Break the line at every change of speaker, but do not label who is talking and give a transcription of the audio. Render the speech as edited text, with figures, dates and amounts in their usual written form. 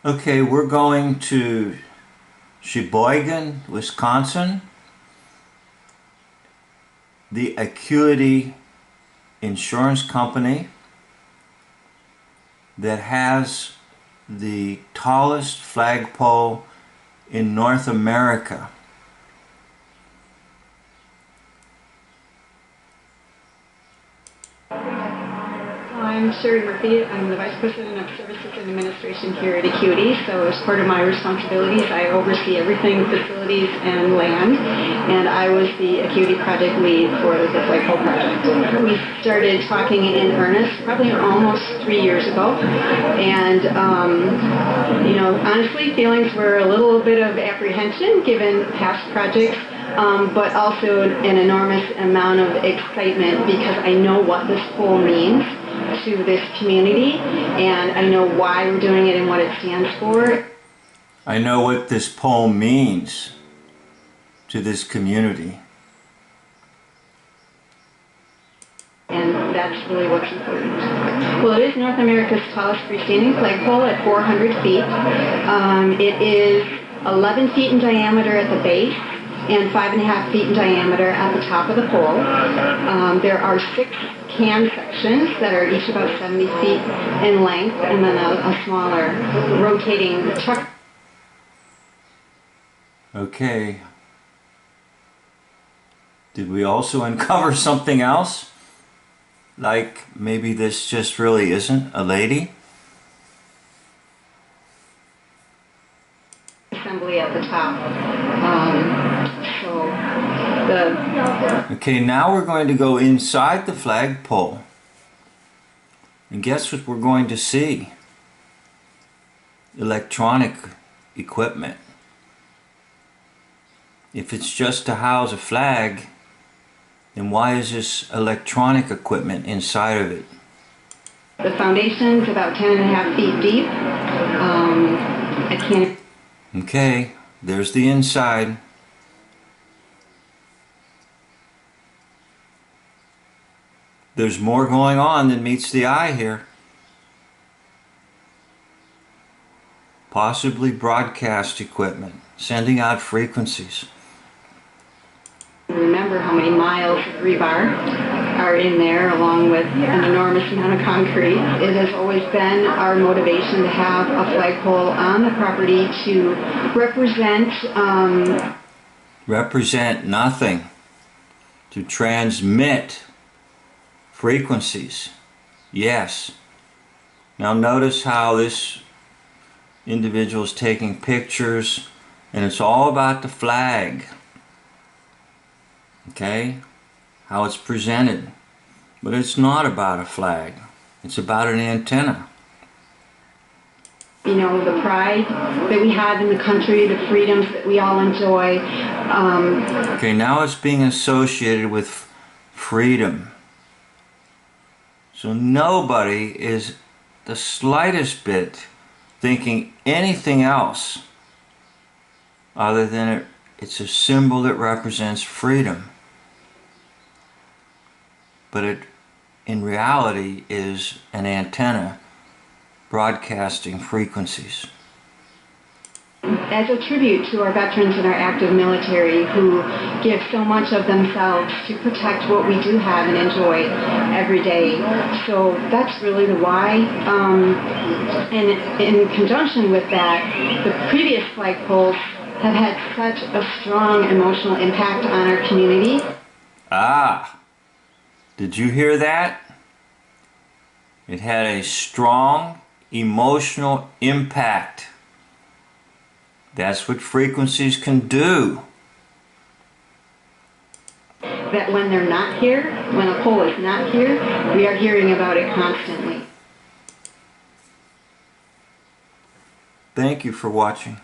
Okay, we're going to Sheboygan, Wisconsin. The Acuity Insurance Company that has the tallest flagpole in North America.
I'm Sherry Murphy. I'm the Vice President of Services and Administration here at Acuity. So as part of my responsibilities, I oversee everything facilities and land. And I was the Acuity project lead for the Flagpole project. We started talking in earnest probably almost 3 years ago. And, honestly, feelings were a little bit of apprehension given past projects. But also an enormous amount of excitement because I know what this pole means to this community, and I know why we're doing it and what it stands for.
I know what this pole means to this community.
And that's really what's important. Well, it is North America's tallest freestanding flagpole at 400 feet. It is 11 feet in diameter at the base and 5.5 feet in diameter at the top of the pole. There are 6 can sections that are each about 70 feet in length, and then a smaller rotating truck.
Okay. Did we also uncover something else? Like maybe this just really isn't a lady?
Assembly at the top.
Okay, now we're going to go inside the flagpole. And guess what we're going to see? Electronic equipment. If it's just to house a flag, then why is this electronic equipment inside of it?
The foundation's about 10.5 feet deep. I can't...
Okay, there's the inside. There's more going on than meets the eye here. Possibly broadcast equipment, sending out frequencies.
Remember how many miles of rebar are in there, along with an enormous amount of concrete. It has always been our motivation to have a flagpole on the property to represent...
Represent nothing. To transmit frequencies. Yes. Now notice how this individual is taking pictures, and it's all about the flag. Okay? How it's presented. But it's not about a flag. It's about an antenna.
You know, the pride that we have in the country, the freedoms that we all enjoy.
Okay, now it's being associated with freedom. So nobody is the slightest bit thinking anything else other than it's a symbol that represents freedom. But it, in reality, is an antenna broadcasting frequencies.
As a tribute to our veterans and our active military who give so much of themselves to protect what we do have and enjoy every day. So that's really the why. And in conjunction with that, the previous flagpoles have had such a strong emotional impact on our community.
Ah, did you hear that? It had a strong emotional impact. That's what frequencies can do.
That when they're not here, when a pole is not here, we are hearing about it constantly.
Thank you for watching.